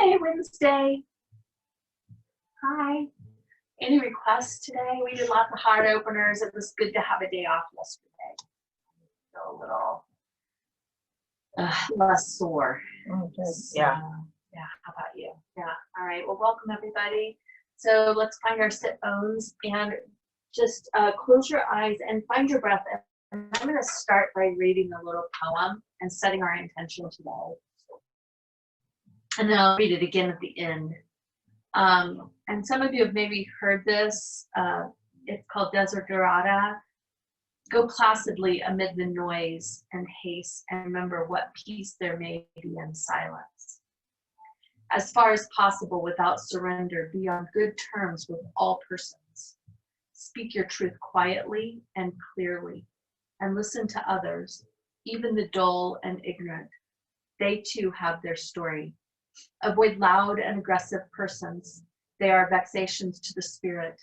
Hey, Wednesday. Hi. Any requests today? We did lots of heart openers. It was good to have a day off yesterday. Feel a little less sore. Okay. So, yeah. How about you? Yeah. All right. Well, welcome everybody. So let's find our sit bones and just close your eyes and find your breath. And I'm going to start by reading a little poem and setting our intention today. And then I'll read it again at the end. And some of you have maybe heard this. It's called Desterada. Go placidly amid the noise and haste, and remember what peace there may be in silence. As far as possible, without surrender, be on good terms with all persons. Speak your truth quietly and clearly, and listen to others, even the dull and ignorant. They too have their story. Avoid loud and aggressive persons. They are vexations to the spirit.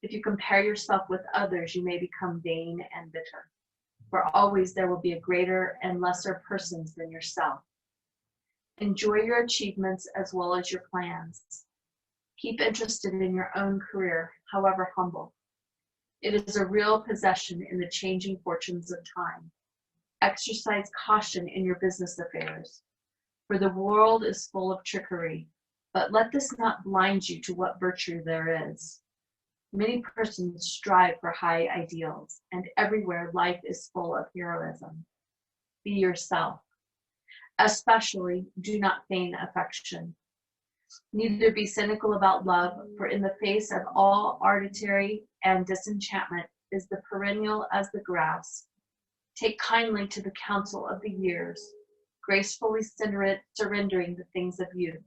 If you compare yourself with others, you may become vain and bitter. For always there will be a greater and lesser persons than yourself. Enjoy your achievements as well as your plans. Keep interested in your own career, however humble. It is a real possession in the changing fortunes of time. Exercise caution in your business affairs. For the world is full of trickery, but let this not blind you to what virtue there is. Many persons strive for high ideals, and everywhere life is full of heroism. Be yourself. Especially, do not feign affection. Neither be cynical about love, for in the face of all arbitrary and disenchantment is the perennial as the grass. Take kindly to the counsel of the years, gracefully surrendering the things of youth.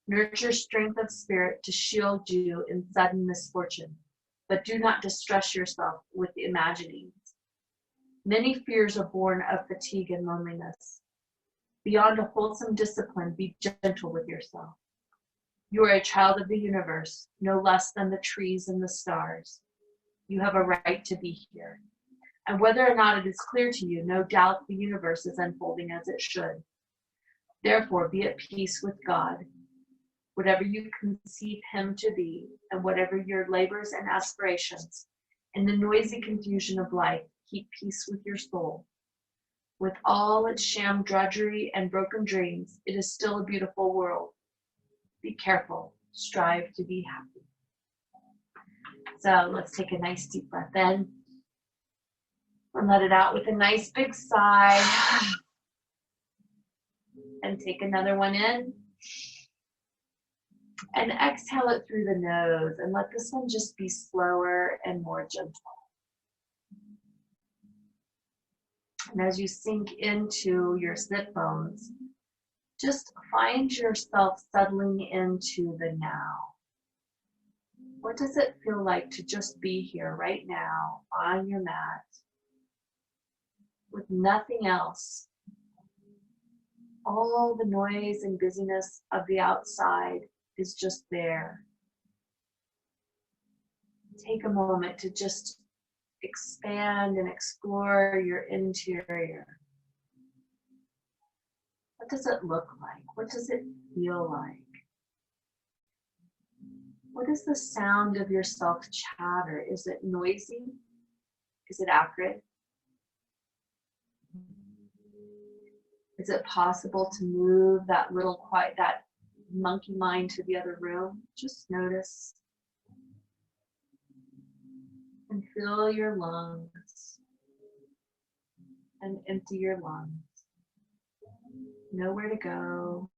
Nurture strength of spirit to shield you in sudden misfortune, but do not distress yourself with the imaginings. Many fears are born of fatigue and loneliness. Beyond a wholesome discipline, be gentle with yourself. You are a child of the universe, no less than the trees and the stars. You have a right to be here. And whether or not it is clear to you, no doubt the universe is unfolding as it should. Therefore, be at peace with God. Whatever you conceive him to be, and whatever your labors and aspirations, in the noisy confusion of life, keep peace with your soul. With all its sham drudgery and broken dreams, it is still a beautiful world. Be careful, strive to be happy. So let's take a nice deep breath in and let it out with a nice big sigh. And take another one in. And exhale it through the nose, and let this one just be slower and more gentle. And as you sink into your sit bones, just find yourself settling into the now. What does it feel like to just be here right now on your mat with nothing else? All the noise and busyness of the outside is just there. Take a moment to just expand and explore your interior. What does it look like? What does it feel like? What is the sound of your self-chatter? Is it noisy? Is it accurate? Is it possible to move that little quiet, that monkey mind to the other room? Just notice and fill your lungs and empty your lungs. Nowhere to go,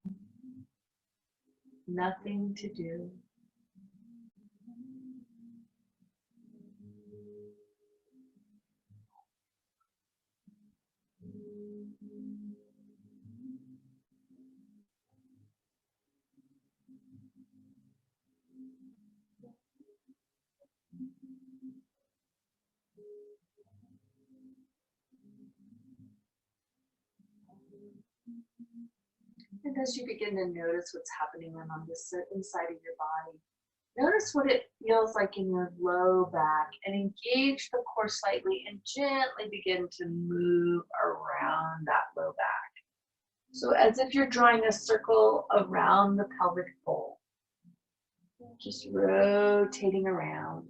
nothing to do. And as you begin to notice what's happening on this inside of your body, notice what it feels like in your low back and engage the core slightly and gently begin to move around that low back. So as if you're drawing a circle around the pelvic bowl, just rotating around.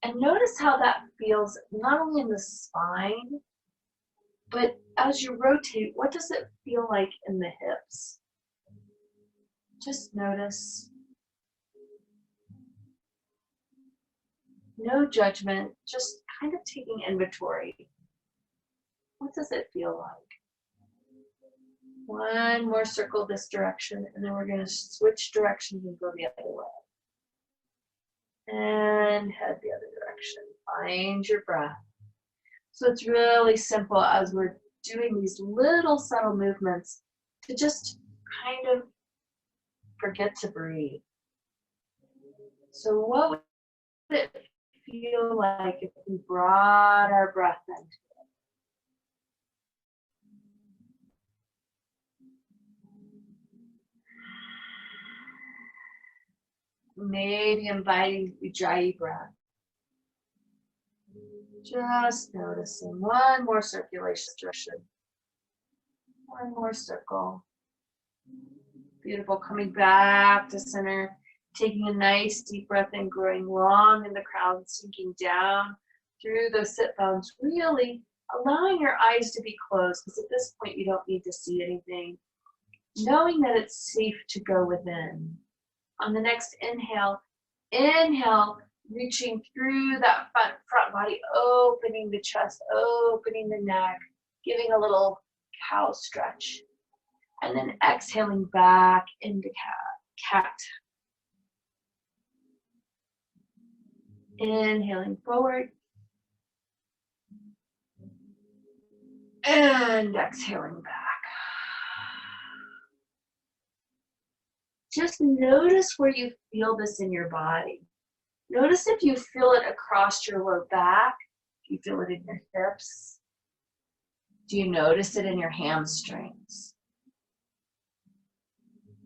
And notice how that feels not only in the spine, but as you rotate, what does it feel like in the hips? Just notice. No judgment, just kind of taking inventory. What does it feel like? One more circle this direction, and then we're going to switch directions and go the other way. And head the other direction. Find your breath. So it's really simple as we're doing these little subtle movements to just kind of forget to breathe. So what would it feel like if we brought our breath into it? Maybe inviting Ujjayi breath. Just noticing one more circulation direction. One more circle. Beautiful. Coming back to center. Taking a nice deep breath in, growing long in the crown, sinking down through those sit bones. Really allowing your eyes to be closed, because at this point you don't need to see anything. Knowing that it's safe to go within. On the next inhale, reaching through that front body, opening the chest, opening the neck, giving a little cow stretch. And then exhaling back into cat. Inhaling forward. And exhaling back. Just notice where you feel this in your body. Notice if you feel it across your low back. Do you feel it in your hips? Do you notice it in your hamstrings?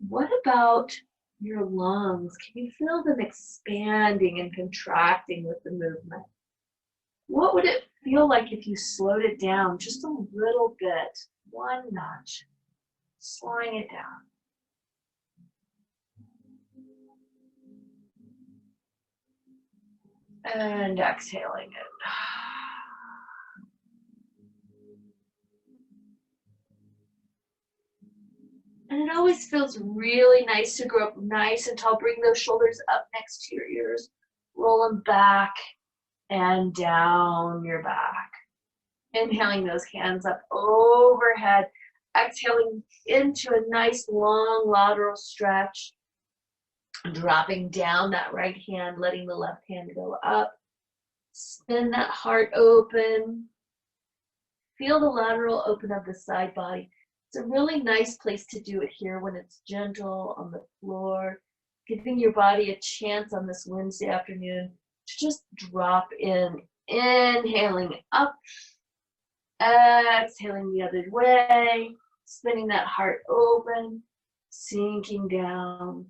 What about your lungs? Can you feel them expanding and contracting with the movement? What would it feel like if you slowed it down just a little bit? One notch. Slowing it down. And exhaling it. And it always feels really nice to grow up nice and tall. Bring those shoulders up next to your ears. Roll them back and down your back. Inhaling those hands up overhead. Exhaling into a nice long lateral stretch. Dropping down that right hand, letting the left hand go up. Spin that heart open. Feel the lateral open of the side body. It's a really nice place to do it here when it's gentle on the floor, giving your body a chance on this Wednesday afternoon to just drop in. Inhaling up, exhaling the other way, spinning that heart open, sinking down.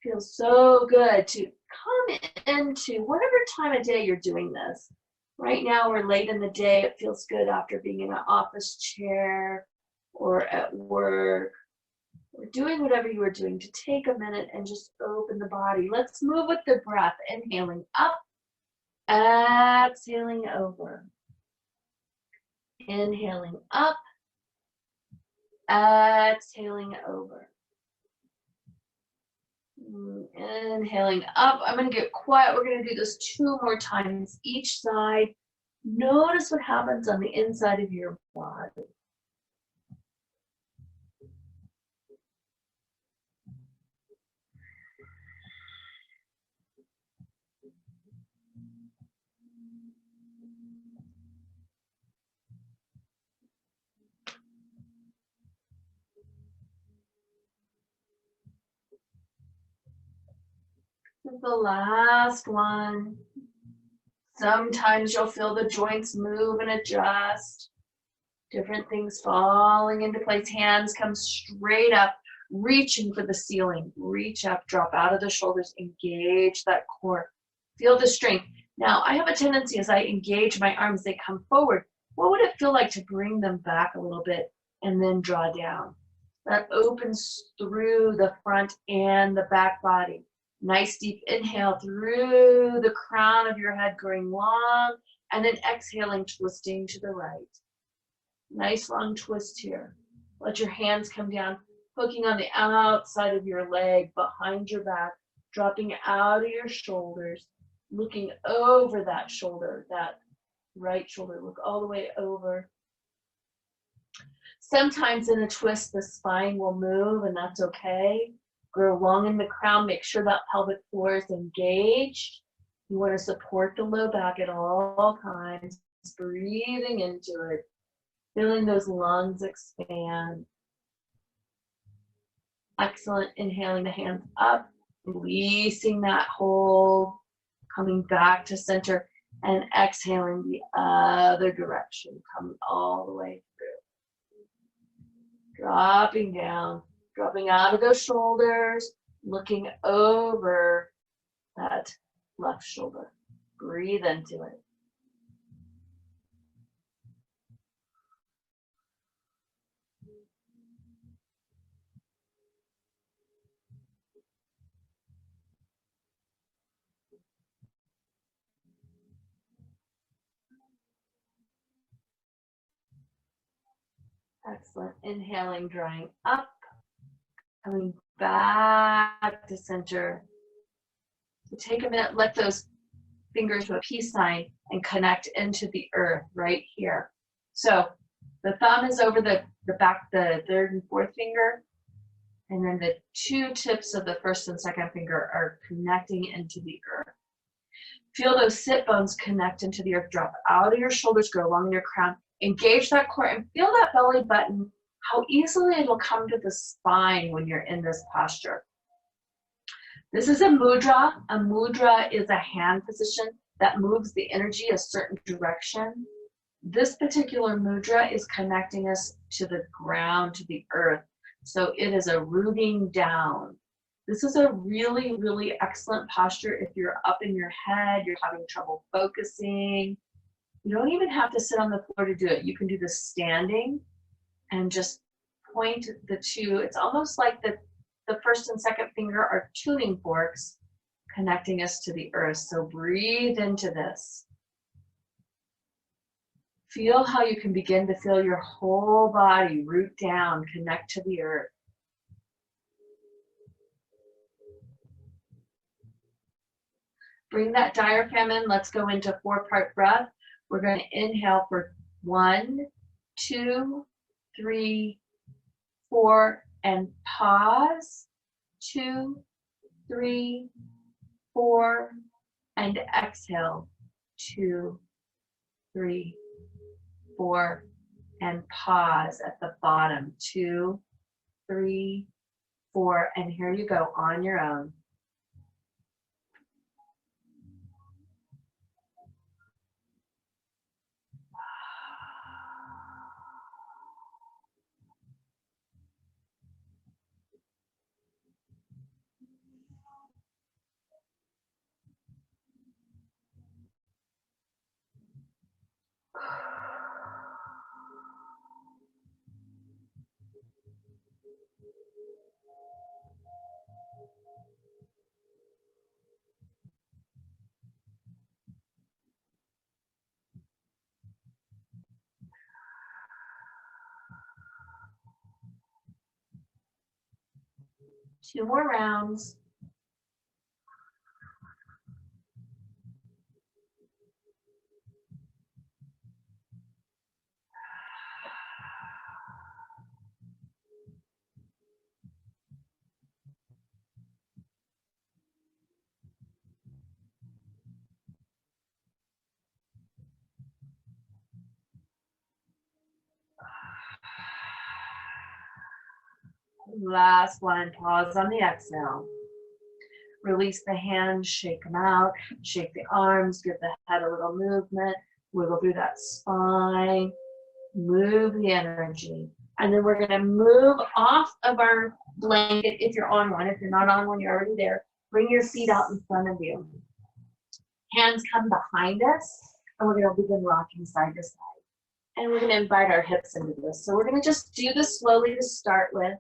Feels so good to come into whatever time of day you're doing this. Right now we're late in the day. It feels good after being in an office chair or at work or doing whatever you are doing to take a minute and just open the body. Let's move with the breath. Inhaling up, exhaling over. Inhaling up, exhaling over. Inhaling up. I'm going to get quiet. We're going to do this 2 more times each side. Notice what happens on the inside of your body. This is the last one. Sometimes you'll feel the joints move and adjust. Different things falling into place. Hands come straight up, reaching for the ceiling. Reach up, drop out of the shoulders, engage that core. Feel the strength. Now, I have a tendency as I engage my arms, they come forward. What would it feel like to bring them back a little bit? and then draw down. That opens through the front and the back body. Nice deep inhale through the crown of your head, growing long, and then exhaling, twisting to the right. Nice long twist here. Let your hands come down, hooking on the outside of your leg, behind your back, dropping out of your shoulders, looking over that shoulder, that right shoulder. Look all the way over. Sometimes in a twist, the spine will move, and that's okay. Grow long in the crown. Make sure that pelvic floor is engaged. You want to support the low back at all times. Breathing into it. Feeling those lungs expand. Excellent. Inhaling the hands up. Releasing that hold. Coming back to center. And exhaling the other direction. Coming all the way through. Dropping down. Dropping out of those shoulders, looking over that left shoulder. Breathe into it. Excellent. Inhaling, drawing up. Coming back to center. So take a minute, let those fingers do a peace sign and connect into the earth right here. So the thumb is over the back, the third and fourth finger, and then the two tips of the first and second finger are connecting into the earth. Feel those sit bones connect into the earth. Drop out of your shoulders, go along your crown. Engage that core and feel that belly button, how easily it'll come to the spine when you're in this posture. This is a mudra. A mudra is a hand position that moves the energy a certain direction. This particular mudra is connecting us to the ground, to the earth. So it is a rooting down. This is a really, really excellent posture if you're up in your head, you're having trouble focusing. You don't even have to sit on the floor to do it. You can do this standing and just point the two. It's almost like the first and second finger are tuning forks connecting us to the earth. So breathe into this. Feel how you can begin to feel your whole body root down, connect to the earth. Bring that diaphragm in. Let's go into 4-part breath. We're going to inhale for 1, 2, 3, 4, and pause. 2, 3, 4, and exhale. 2, 3, 4, and pause at the bottom. 2, 3, 4, and here you go on your own. Two more rounds. Last one, pause on the exhale. Release the hands, shake them out, shake the arms, give the head a little movement, wiggle through that spine, move the energy. And then we're gonna move off of our blanket if you're on one. If you're not on one, you're already there. Bring your feet out in front of you. Hands come behind us, and we're gonna begin rocking side to side. And we're going to invite our hips into this. So we're going to just do this slowly to start with,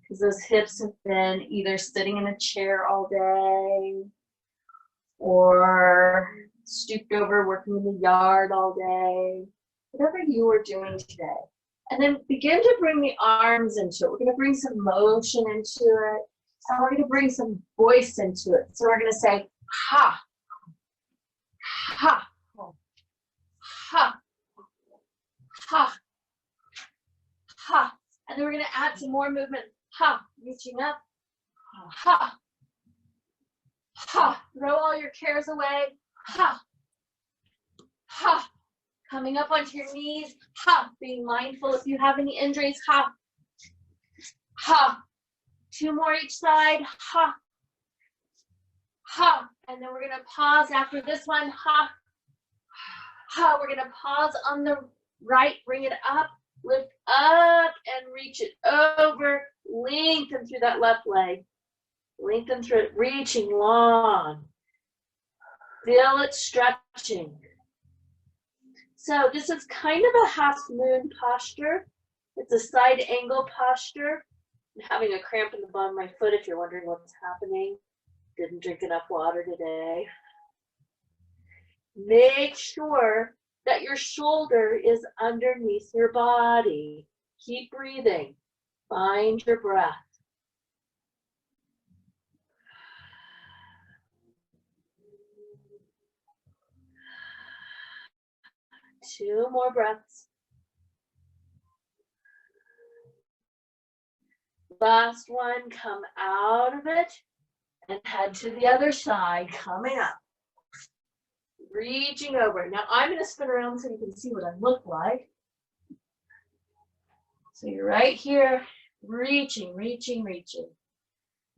because those hips have been either sitting in a chair all day or stooped over working in the yard all day, whatever you are doing today. And then begin to bring the arms into it. We're going to bring some motion into it. And we're going to bring some voice into it. So we're going to say, ha, ha, ha, ha, ha. And then we're going to add some more movement. Ha, reaching up. Ha, ha. Throw all your cares away. Ha, ha. Coming up onto your knees. Ha, being mindful if you have any injuries. Ha, ha. 2 more each side. Ha, ha. And then we're going to pause after this one. Ha, ha. We're going to pause on the right. Bring it up. Lift up and reach it over. Lengthen through that left leg. Lengthen through it, reaching long. Feel it stretching. So this is kind of a half moon posture. It's a side angle posture. I'm having a cramp in the bottom of my foot if you're wondering what's happening. Didn't drink enough water today. Make sure that your shoulder is underneath your body. Keep breathing. Find your breath. Two more breaths. Last one, come out of it and head to the other side, coming up. Reaching over. Now I'm going to spin around so you can see what I look like. So you're right here, reaching, reaching, reaching.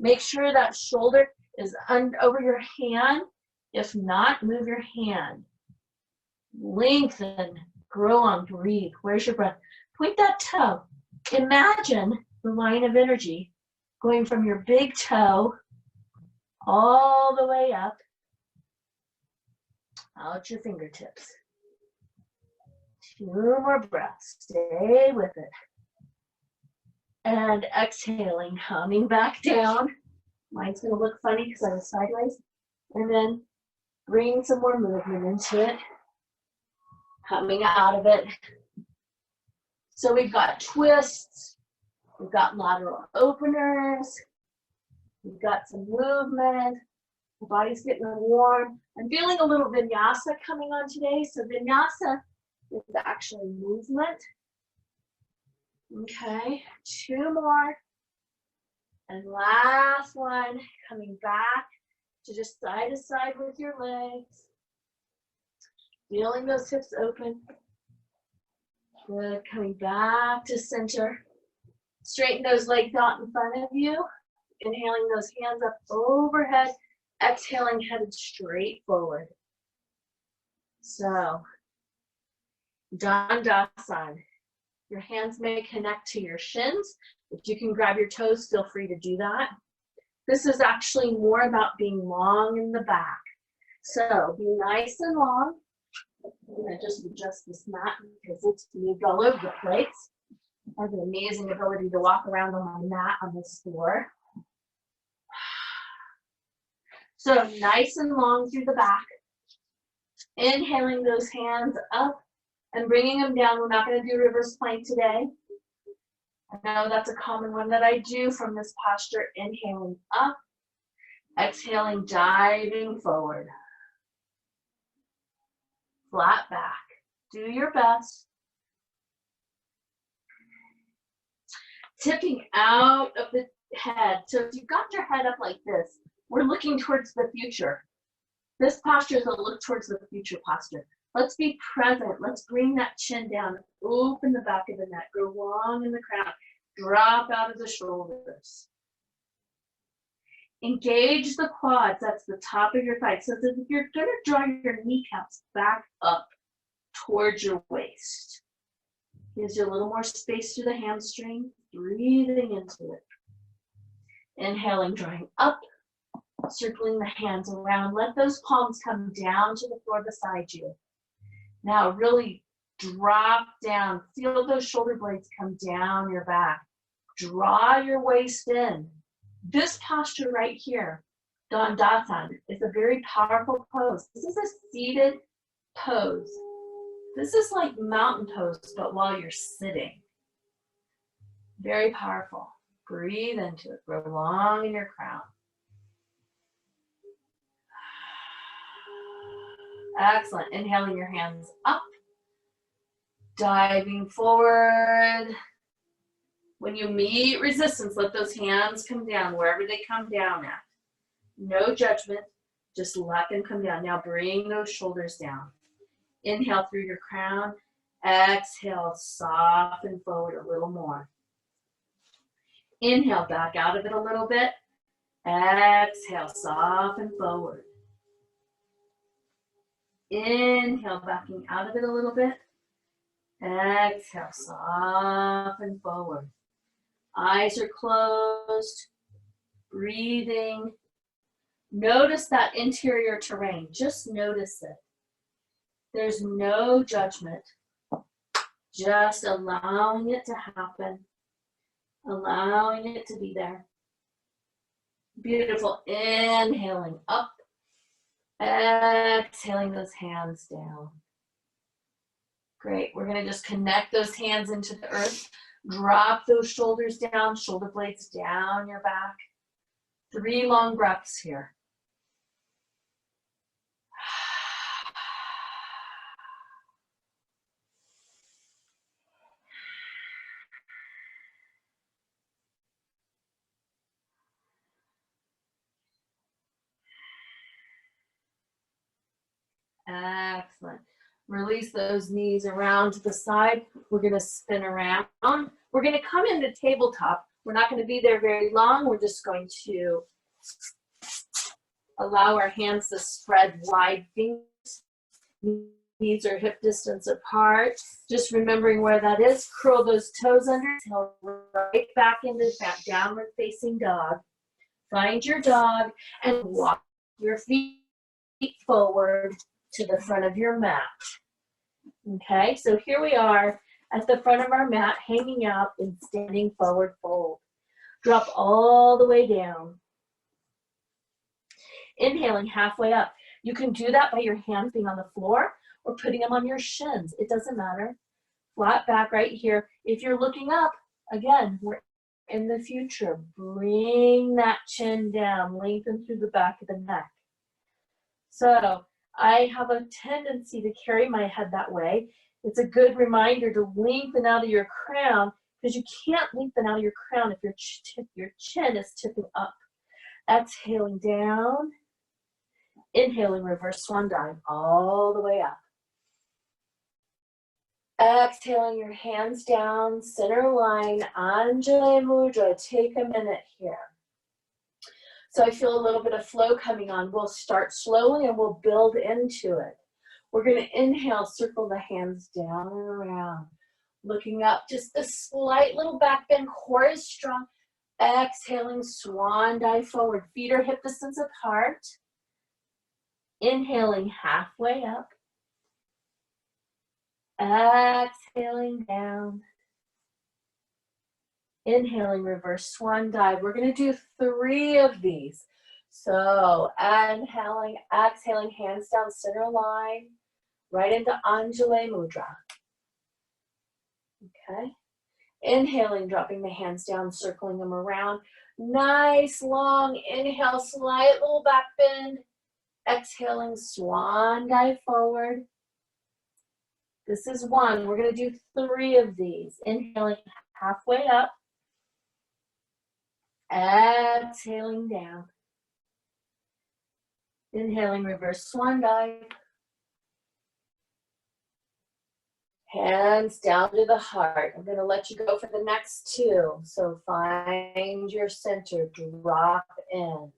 Make sure that shoulder is over your hand. If not, move your hand. Lengthen, grow on, breathe. Where's your breath? Point that toe. Imagine the line of energy going from your big toe all the way up out your fingertips. 2 more breaths. Stay with it. And exhaling, coming back down. Mine's going to look funny because I was sideways. And then bring some more movement into it. Coming out of it. So we've got twists. We've got lateral openers. We've got some movement. The body's getting warm. I'm feeling a little vinyasa coming on today. So vinyasa is actually movement. Okay, 2 more. And last one, coming back to just side to side with your legs. Feeling those hips open. Good, coming back to center. Straighten those legs out in front of you. Inhaling those hands up overhead. Exhaling, headed straight forward. So, Dandasana. Your hands may connect to your shins. If you can grab your toes, feel free to do that. This is actually more about being long in the back. So, be nice and long. I'm going to just adjust this mat because it's moved all over the place. I have an amazing ability to walk around on my mat on this floor. So nice and long through the back. Inhaling those hands up and bringing them down. We're not going to do reverse plank today. I know that's a common one that I do from this posture. Inhaling up, exhaling, diving forward. Flat back. Do your best. Tipping out of the head. So if you've got your head up like this, we're looking towards the future. This posture is a look towards the future posture. Let's be present. Let's bring that chin down. Open the back of the neck. Go long in the crown. Drop out of the shoulders. Engage the quads. That's the top of your thighs. So if you're going to draw your kneecaps back up towards your waist. Gives you a little more space through the hamstring. Breathing into it. Inhaling, drawing up. Circling the hands around. Let those palms come down to the floor beside you. Now really drop down. Feel those shoulder blades come down your back. Draw your waist in. This posture right here, Dandasana, is a very powerful pose. This is a seated pose. This is like mountain pose, but while you're sitting. Very powerful. Breathe into it. Grow long in your crown. Excellent. Inhaling your hands up. Diving forward. When you meet resistance, let those hands come down wherever they come down at. No judgment. Just let them come down. Now bring those shoulders down. Inhale through your crown. Exhale, soften forward a little more. Inhale, back out of it a little bit. Exhale, soften forward. Inhale, backing out of it a little bit. Exhale, soften forward. Eyes are closed. Breathing. Notice that interior terrain. Just notice it. There's no judgment. Just allowing it to happen. Allowing it to be there. Beautiful. Inhaling up. Exhaling those hands down. Great. We're going to just connect those hands into the earth. Drop those shoulders down, shoulder blades down your back. 3 long breaths here. Excellent. Release those knees around to the side. We're going to spin around. We're going to come into tabletop. We're not going to be there very long. We're just going to allow our hands to spread wide. Knees are hip distance apart. Just remembering where that is. Curl those toes under. Tail right back into that downward facing dog. Find your dog and walk your feet forward to the front of your mat. Okay, so here we are at the front of our mat, hanging out in standing forward fold. Drop all the way down. Inhaling halfway up. You can do that by your hands being on the floor or putting them on your shins. It doesn't matter. Flat back right here. If you're looking up, again, we're in the future. Bring that chin down, lengthen through the back of the neck. So I have a tendency to carry my head that way. It's a good reminder to lengthen out of your crown, because you can't lengthen out of your crown if your chin is tipping up. Exhaling down. Inhaling, reverse swan dive all the way up. Exhaling your hands down, center line, Anjali Mudra. Take a minute here. So I feel a little bit of flow coming on. We'll start slowly and we'll build into it. We're going to inhale, circle the hands down and around. Looking up, just a slight little back bend, core is strong. Exhaling, swan dive forward. Feet are hip distance apart. Inhaling halfway up. Exhaling down. Inhaling, reverse swan dive. We're going to do 3 of these. So inhaling, exhaling, hands down, center line, right into Anjali Mudra. Okay. Inhaling, dropping the hands down, circling them around. Nice long inhale, slight little back bend. Exhaling, swan dive forward. This is 1. We're going to do 3 of these. Inhaling halfway up. Exhaling down. Inhaling, reverse swan dive. Hands down to the heart. I'm going to let you go for the next 2. So find your center, drop in.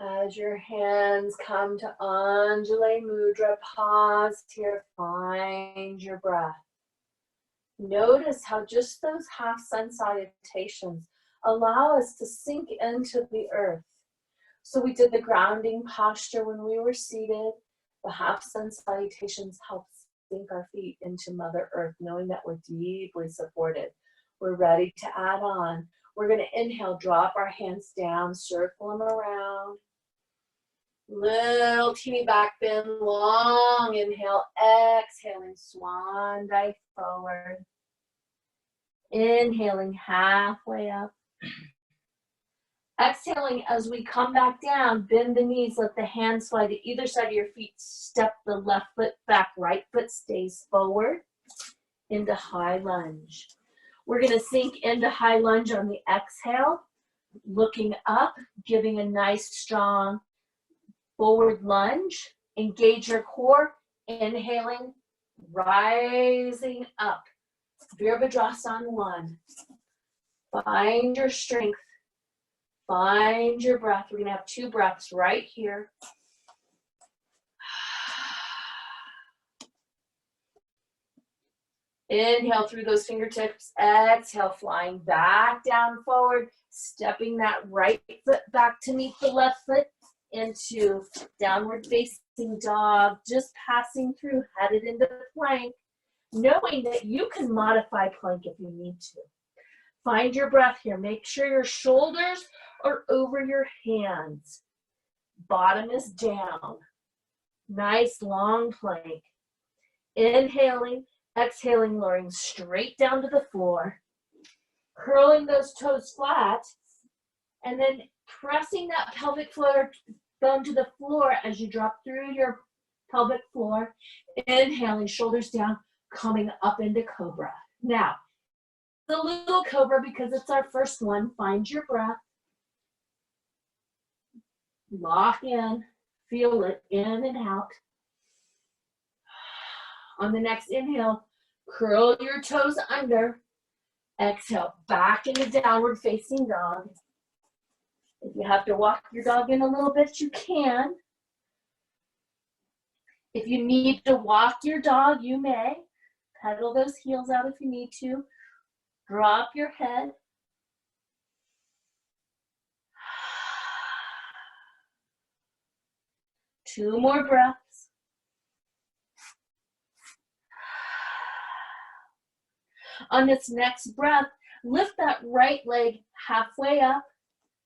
As your hands come to Anjali Mudra, pause here, find your breath. Notice how just those half sun salutations allow us to sink into the earth. So we did the grounding posture when we were seated. The half sun salutations help sink our feet into Mother Earth, knowing that we're deeply supported. We're ready to add on. We're going to inhale, drop our hands down, circle them around. Little teeny back bend, long inhale, exhaling, swan dive forward. Inhaling halfway up. Exhaling as we come back down, bend the knees, let the hands fly to either side of your feet. Step the left foot back, right foot stays forward into high lunge. We're going to sink into high lunge on the exhale, looking up, giving a nice strong forward lunge. Engage your core, inhaling, rising up. Virabhadrasana 1. Find your strength. Find your breath. We're going to have 2 breaths right here. Inhale through those fingertips. Exhale, flying back down forward. Stepping that right foot back to meet the left foot into downward facing dog. Just passing through, headed into plank. Knowing that you can modify plank if you need to. Find your breath here. Make sure your shoulders are over your hands. Bottom is down. Nice long plank. Inhaling, exhaling, lowering straight down to the floor. Curling those toes flat. And then pressing that pelvic floor bone to the floor as you drop through your pelvic floor. Inhaling, shoulders down, coming up into cobra. Now, the little cobra, because it's our first one, find your breath. Lock in, feel it in and out. On the next inhale, curl your toes under. Exhale, back into downward facing dog. If you have to walk your dog in a little bit, you can. If you need to walk your dog, you may. Pedal those heels out if you need to. Drop your head. Two more breaths. On this next breath, lift that right leg halfway up,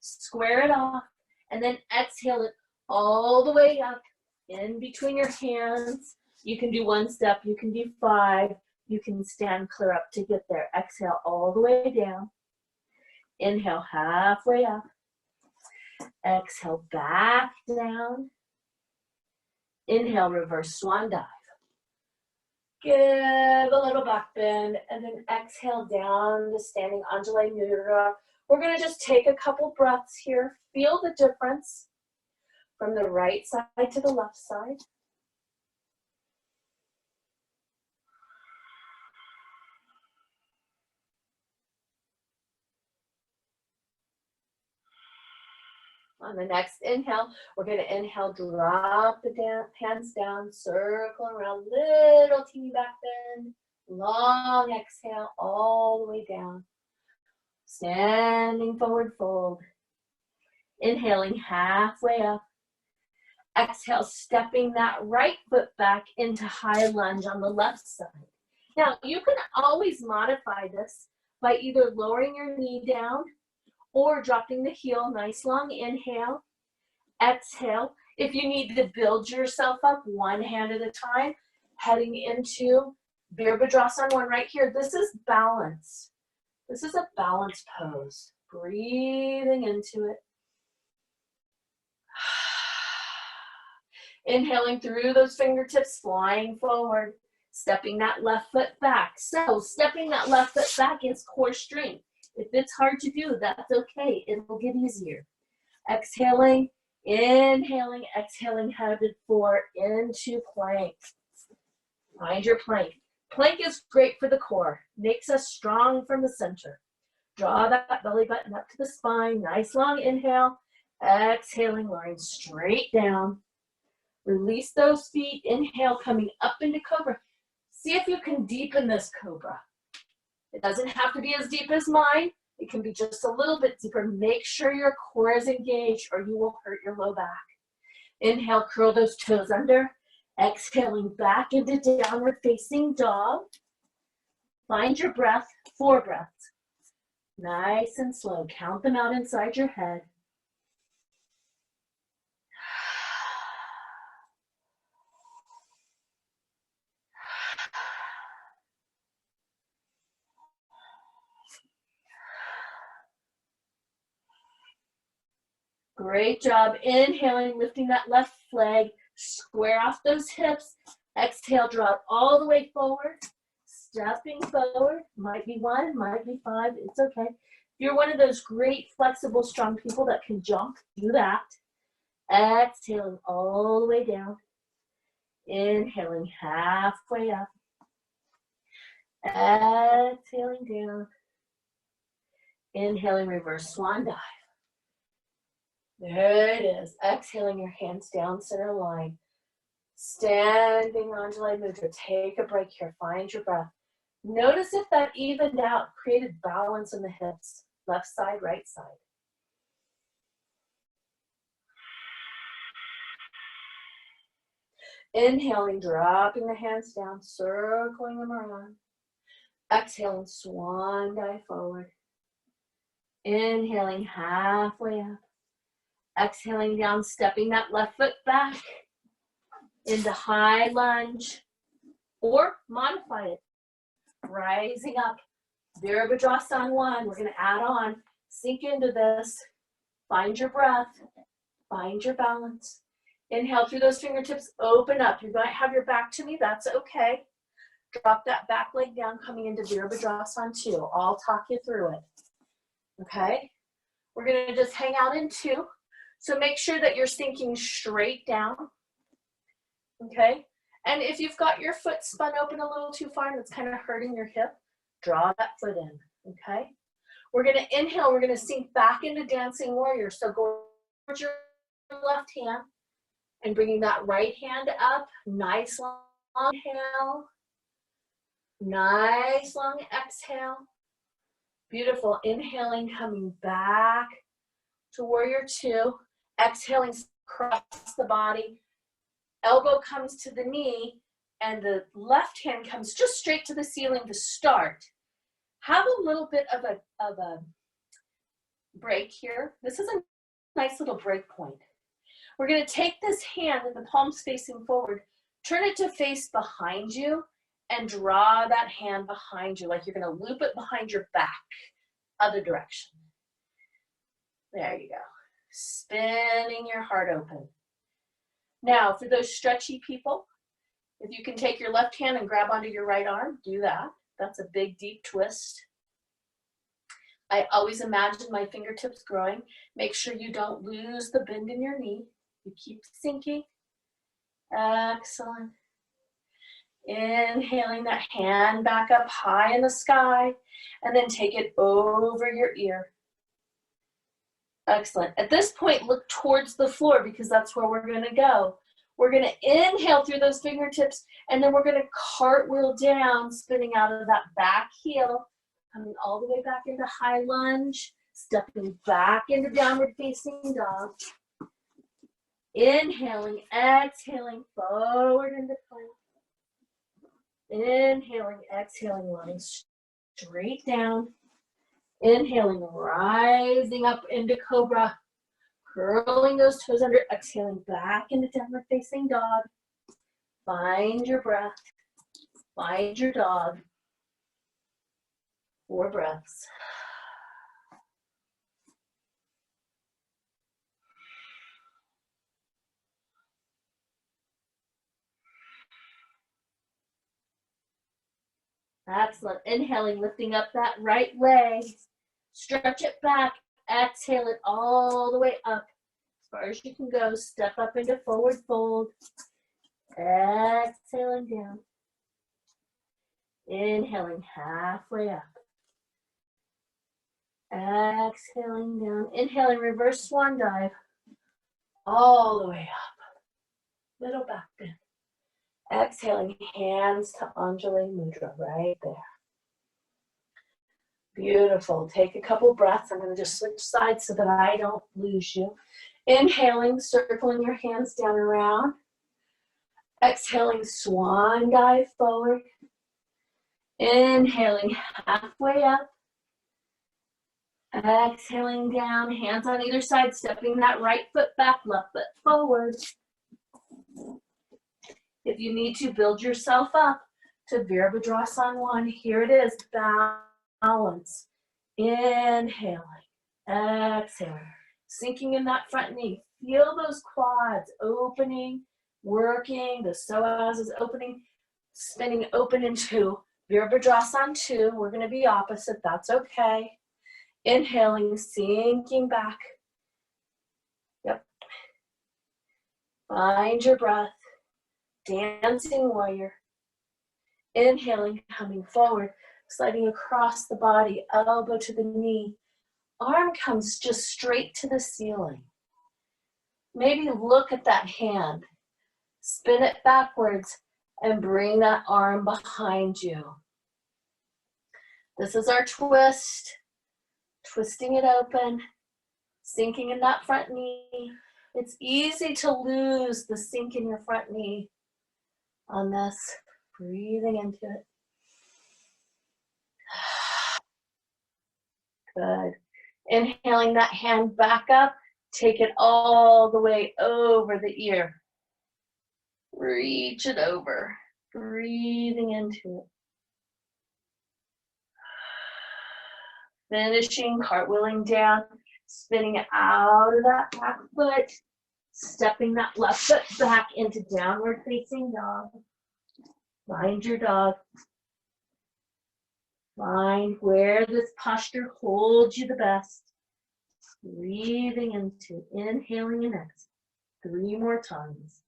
square it off, and then exhale it all the way up in between your hands. You can do 1 step, you can do 5, you can stand clear up to get there. Exhale all the way down. Inhale halfway up. Exhale back down. Inhale, reverse swan dive. Give a little back bend, and then exhale down to standing Anjali Mudra. We're going to just take a couple breaths here. Feel the difference from the right side to the left side. On the next inhale, we're going to inhale, drop the hands down, circle around, little teeny back bend, long exhale all the way down. Standing forward fold. Inhaling halfway up. Exhale, stepping that right foot back into high lunge on the left side. Now, you can always modify this by either lowering your knee down or dropping the heel, nice long inhale, exhale. If you need to build yourself up one hand at a time, heading into Virabhadrasana 1 right here. This is balance. This is a balance pose. Breathing into it. Inhaling through those fingertips, flying forward, stepping that left foot back. So stepping that left foot back is core strength. If it's hard to do, that's okay. It will get easier. Exhaling, inhaling, exhaling, headed forward into plank. Find your plank. Plank is great for the core. Makes us strong from the center. Draw that belly button up to the spine. Nice long inhale. Exhaling, lying straight down. Release those feet. Inhale, coming up into cobra. See if you can deepen this cobra. It doesn't have to be as deep as mine. It can be just a little bit deeper. Make sure your core is engaged or you will hurt your low back. Inhale, curl those toes under. Exhaling back into downward facing dog. Find your breath, 4 breaths. Nice and slow. Count them out inside your head. Great job. Inhaling, lifting that left leg. Square off those hips. Exhale, drop all the way forward. Stepping forward. Might be 1, might be 5. It's okay. If you're one of those great, flexible, strong people that can jump, do that. Exhaling all the way down. Inhaling halfway up. Exhaling down. Inhaling, reverse swan dive. There it is. Exhaling your hands down center line. Standing Anjali Mudra. Take a break here. Find your breath. Notice if that evened out, created balance in the hips. Left side, right side. Inhaling, dropping the hands down, circling them around. Exhaling, swan dive forward. Inhaling, halfway up. Exhaling down, stepping that left foot back into high lunge, or modify it. Rising up, Virabhadrasana 1. We're going to add on, sink into this. Find your breath, find your balance. Inhale through those fingertips, open up. You might have your back to me, that's okay. Drop that back leg down, coming into Virabhadrasana 2. I'll talk you through it. Okay? We're going to just hang out in 2. So make sure that you're sinking straight down. Okay? And if you've got your foot spun open a little too far and it's kind of hurting your hip, draw that foot in. Okay? We're going to inhale. We're going to sink back into Dancing Warrior. So go towards your left hand and bringing that right hand up. Nice long inhale. Nice long exhale. Beautiful. Inhaling, coming back to Warrior 2. Exhaling across the body. Elbow comes to the knee and the left hand comes just straight to the ceiling to start. Have a little bit of a break here. This is a nice little break point. We're going to take this hand with the palms facing forward, turn it to face behind you, and draw that hand behind you like you're going to loop it behind your back, other direction. There you go. Spinning your heart open. Now, for those stretchy people, if you can take your left hand and grab onto your right arm, do that. That's a big, deep twist. I always imagine my fingertips growing. Make sure you don't lose the bend in your knee. You keep sinking. Excellent. Inhaling that hand back up high in the sky, and then take it over your ear. Excellent. At this point, look towards the floor because that's where we're going to go. We're going to inhale through those fingertips, and then we're going to cartwheel down, spinning out of that back heel, coming all the way back into high lunge, stepping back into downward facing dog. Inhaling, exhaling, forward into plank. Inhaling, exhaling, lying straight down. Inhaling, rising up into cobra. Curling those toes under, exhaling back into downward facing dog. Find your breath. Find your dog. 4 breaths. Excellent. Inhaling, lifting up that right leg. Stretch it back. Exhale it all the way up. As far as you can go. Step up into forward fold. Exhaling down. Inhaling halfway up. Exhaling down. Inhaling, reverse swan dive. all the way up. Little back bend. Exhaling, hands to Anjali Mudra right there. Beautiful. Take a couple breaths. I'm going to just switch sides so that I don't lose you. Inhaling, circling your hands down and around. Exhaling, swan dive forward. Inhaling, halfway up. Exhaling down, hands on either side, stepping that right foot back, left foot forward. If you need to, build yourself up to Virabhadrasana 1. Here it is, balance. Inhaling, exhaling, sinking in that front knee. Feel those quads opening, working, the psoas is opening, spinning open into Virabhadrasana 2. We're going to be opposite, that's okay. Inhaling, sinking back. Yep. Find your breath. Dancing warrior. Inhaling, coming forward, sliding across the body, elbow to the knee. Arm comes just straight to the ceiling. Maybe look at that hand. Spin it backwards and bring that arm behind you. This is our twist. Twisting it open, sinking in that front knee. It's easy to lose the sink in your front knee on this. Breathing into it. Good. Inhaling that hand back up. Take it all the way over the ear. Reach it over. Breathing into it. Finishing, cartwheeling down, spinning out of that back foot, stepping that left foot back into downward facing dog. Find your dog. Find where this posture holds you the best. Breathing into, inhaling and exhaling. 3 more times.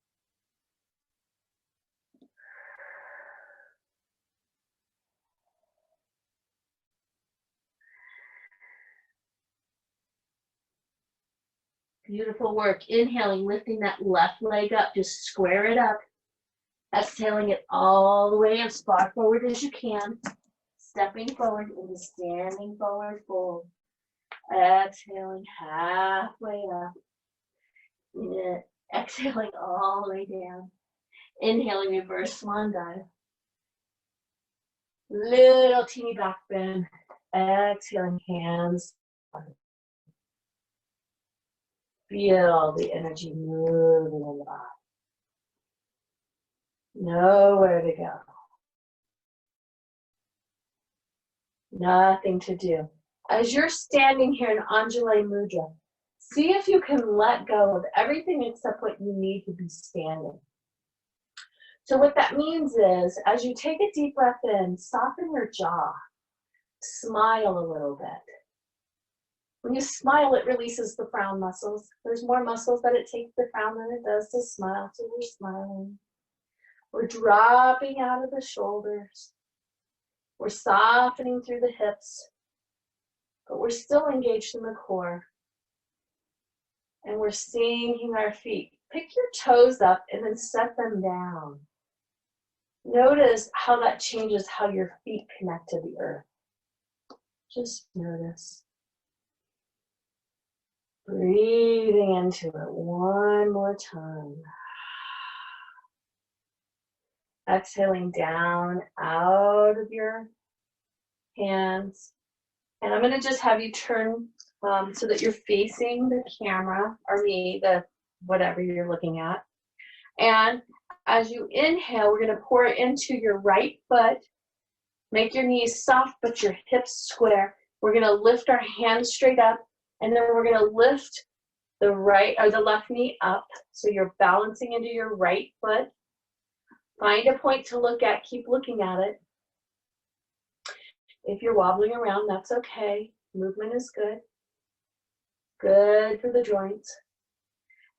Beautiful work. Inhaling, lifting that left leg up, just square it up. Exhaling it all the way as far forward as you can. Stepping forward into standing forward fold. Exhaling halfway up. Yeah. Exhaling all the way down. Inhaling, reverse swan dive. Little teeny back bend. Exhaling, hands. Feel the energy moving in the body. Nowhere to go. Nothing to do. As you're standing here in Anjali Mudra, see if you can let go of everything except what you need to be standing. So what that means is, as you take a deep breath in, soften your jaw. Smile a little bit. When you smile, it releases the frown muscles. There's more muscles that it takes to frown than it does to smile, so we're smiling. We're dropping out of the shoulders. We're softening through the hips, but we're still engaged in the core. And we're sinking our feet. Pick your toes up and then set them down. Notice how that changes how your feet connect to the earth. Just notice. Breathing into it 1 more time. Exhaling down out of your hands. And I'm going to just have you turn so that you're facing the camera, or me, the whatever you're looking at. And as you inhale, we're going to pour into your right foot. Make your knees soft, but your hips square. We're going to lift our hands straight up. And then we're going to lift the right or the left knee up. So you're balancing into your right foot. Find a point to look at. Keep looking at it. If you're wobbling around, that's okay. Movement is good. Good for the joints.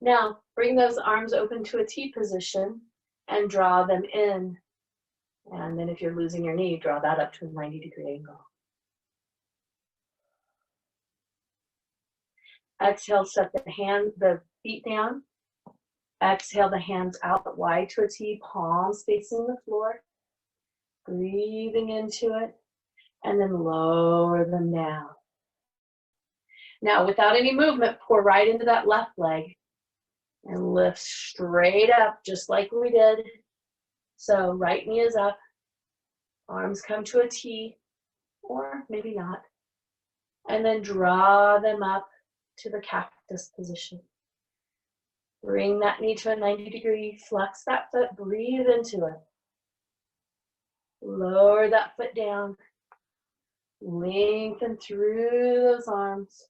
Now, bring those arms open to a T position and draw them in. And then if you're losing your knee, draw that up to a 90-degree angle. Exhale, set the feet down. Exhale the hands out wide to a T, palms facing the floor. Breathing into it, and then lower them down. Now, without any movement, pour right into that left leg and lift straight up, just like we did. So right knee is up, arms come to a T, or maybe not. And then draw them up to the cactus position. Bring that knee to a 90-degree, flex that foot, breathe into it. Lower that foot down. Lengthen through those arms.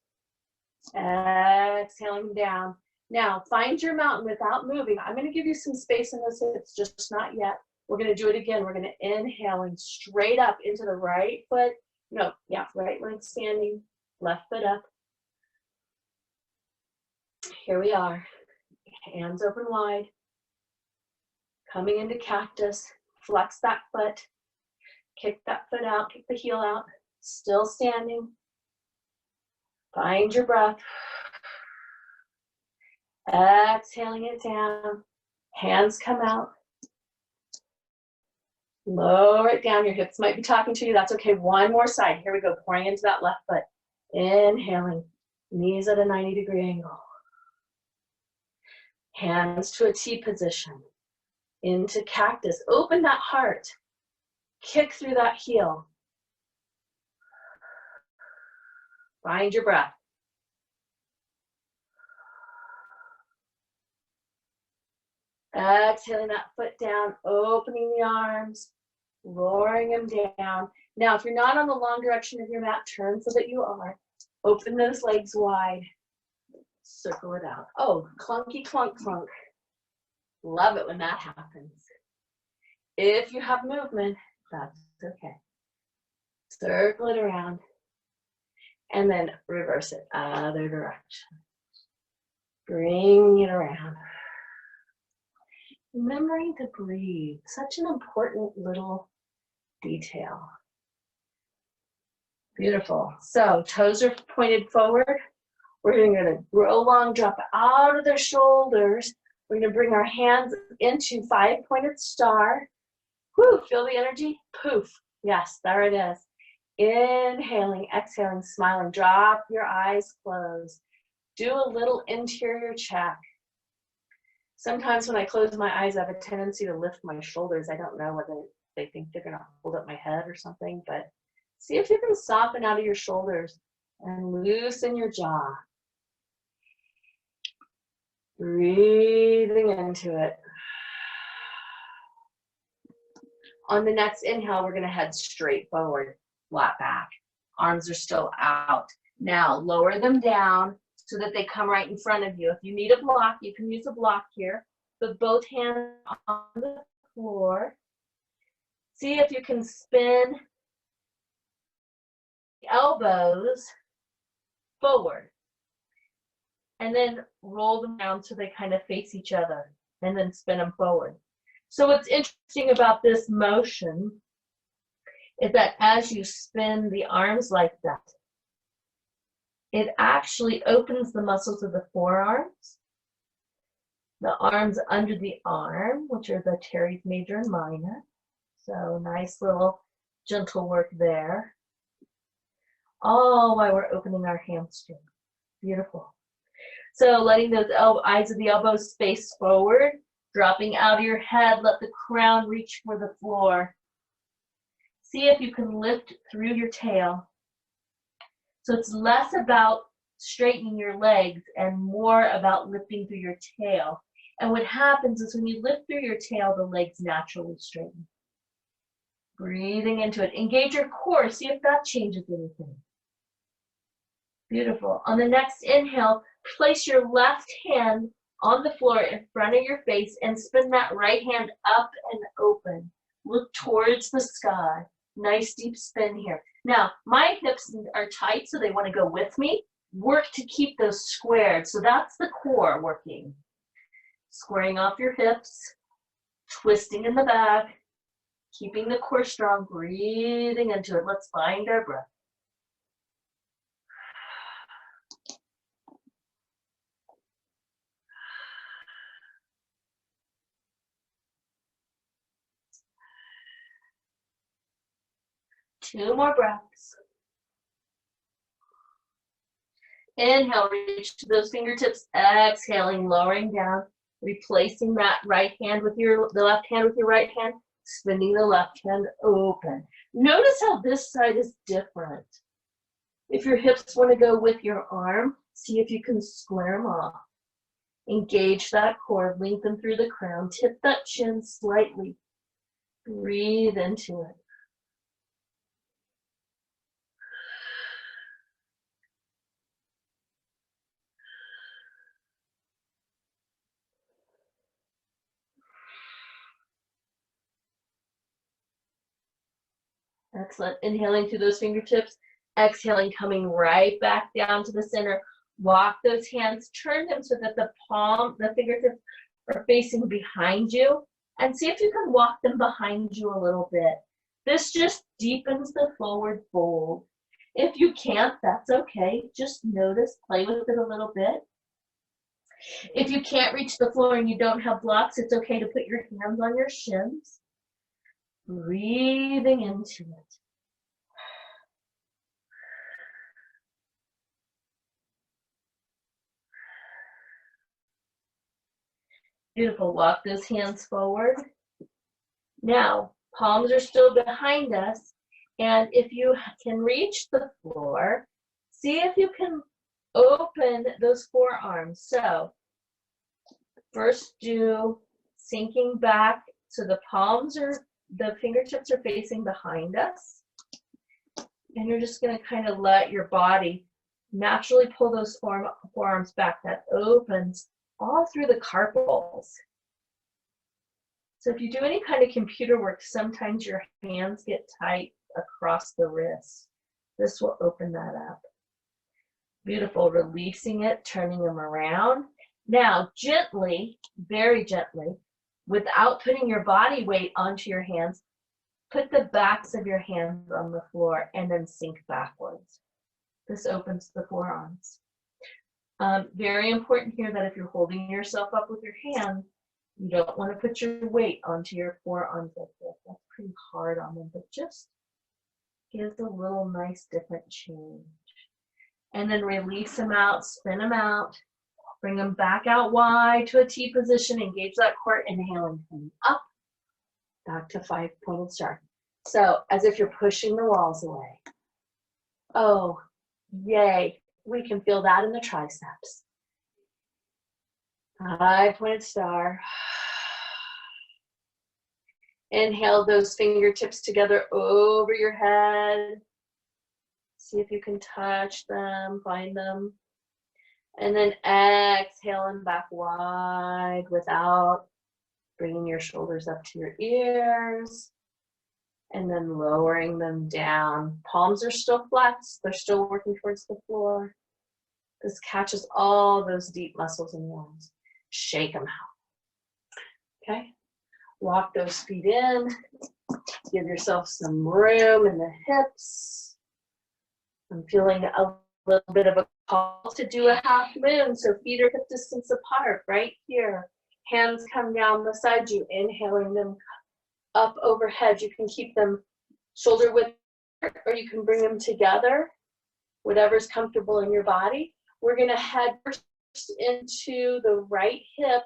Exhaling down. Now, find your mountain without moving. I'm going to give you some space in those hips, just not yet. We're going to do it again. We're going to inhaling straight up into the right foot. No, yeah, right leg standing, left foot up. Here we are. Hands open wide. Coming into cactus. Flex that foot. Kick that foot out. Kick the heel out. Still standing. Find your breath. Exhaling it down. Hands come out. Lower it down. Your hips might be talking to you. That's okay. One more side. Here we go. Pouring into that left foot. Inhaling. Knees at a 90-degree angle. Hands to a T position. Into cactus. Open that heart. Kick through that heel. Find your breath. Exhaling that foot down, opening the arms, lowering them down. Now, if you're not on the long direction of your mat, turn so that you are. Open those legs wide. Circle it out. Oh, clunky clunk clunk. Love it when that happens. If you have movement, that's okay. Circle it around. And then reverse it, other direction. Bring it around. Remembering to breathe, such an important little detail. Beautiful. So toes are pointed forward. We're going to grow long, drop out of their shoulders. We're going to bring our hands into 5-pointed star. Whoo, feel the energy? Poof. Yes, there it is. Inhaling, exhaling, smiling. Drop your eyes closed. Do a little interior check. Sometimes when I close my eyes, I have a tendency to lift my shoulders. I don't know whether they think they're going to hold up my head or something, but see if you can soften out of your shoulders and loosen your jaw. Breathing into it. On the next inhale, we're going to head straight forward, flat back. Arms are still out. Now, lower them down so that they come right in front of you. If you need a block, you can use a block here. Put both hands on the floor. See if you can spin the elbows forward. And then roll them down so they kind of face each other. And then spin them forward. So what's interesting about this motion is that as you spin the arms like that, it actually opens the muscles of the forearms, the arms under the arm, which are the teres major and minor. So nice little gentle work there. All while we're opening our hamstring. Beautiful. So letting those eyes of the elbows face forward, dropping out of your head, let the crown reach for the floor. See if you can lift through your tail. So it's less about straightening your legs and more about lifting through your tail. And what happens is when you lift through your tail, the legs naturally straighten. Breathing into it. Engage your core. See if that changes anything. Beautiful. On the next inhale, place your left hand on the floor in front of your face and spin that right hand up and open. Look towards the sky. Nice deep spin here. Now, my hips are tight, so they want to go with me. Work to keep those squared. So that's the core working. Squaring off your hips, twisting in the back, keeping the core strong, breathing into it. Let's find our breath. 2 more breaths. Inhale, reach to those fingertips. Exhaling, lowering down, replacing that right hand with the left hand with your right hand, spinning the left hand open. Notice how this side is different. If your hips want to go with your arm, see if you can square them off. Engage that core, lengthen through the crown, tip that chin slightly. Breathe into it. Excellent. Inhaling through those fingertips. Exhaling, coming right back down to the center. Walk those hands, turn them so that the fingertips are facing behind you. And see if you can walk them behind you a little bit. This just deepens the forward fold. If you can't, that's okay. Just notice, play with it a little bit. If you can't reach the floor and you don't have blocks, it's okay to put your hands on your shins. Breathing into it. Beautiful. Walk those hands forward. Now, palms are still behind us. And if you can reach the floor, see if you can open those forearms. So, first do sinking back so the fingertips are facing behind us. And you're just going to kind of let your body naturally pull those forearms back. That opens all through the carpals. So if you do any kind of computer work, sometimes your hands get tight across the wrists. This will open that up. Beautiful. Releasing it, turning them around. Now, gently, very gently, without putting your body weight onto your hands, put the backs of your hands on the floor and then sink backwards. This opens the forearms. Very important here that if you're holding yourself up with your hand, you don't want to put your weight onto your forearms like this. That's pretty hard on them, but just gives a little nice different change. And then release them out, spin them out, bring them back out wide to a T position, engage that core, inhaling, coming up, back to 5-pointed star. So as if you're pushing the walls away. Oh, yay. We can feel that in the triceps. 5-pointed star. Inhale those fingertips together over your head. See if you can touch them, find them. And then exhaling back wide without bringing your shoulders up to your ears. And then lowering them down. Palms are still flat. They're still working towards the floor. This catches all those deep muscles in your arms. Shake them out. Okay? Walk those feet in. Give yourself some room in the hips. I'm feeling a little bit of a call to do a half moon. So feet are hip distance apart right here. Hands come down beside you, inhaling them up overhead. You can keep them shoulder width or you can bring them together, whatever's comfortable in your body. We're going to head first into the right hip.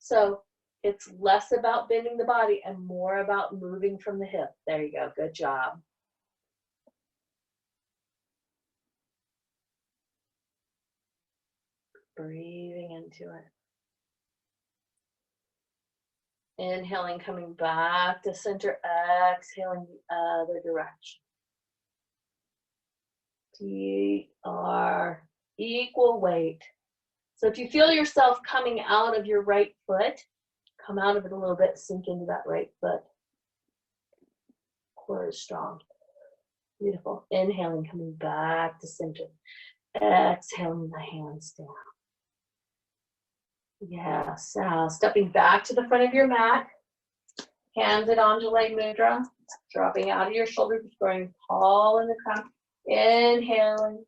So it's less about bending the body and more about moving from the hip. There you go. Good job. Breathing into it. Inhaling, coming back to center, exhaling the other direction. Equal weight. So if you feel yourself coming out of your right foot, come out of it a little bit, sink into that right foot. Core is strong. Beautiful. Inhaling, coming back to center. Exhaling the hands down. Yes, stepping back to the front of your mat, hands at Anjali Mudra, dropping out of your shoulders, going tall in the crown, inhaling,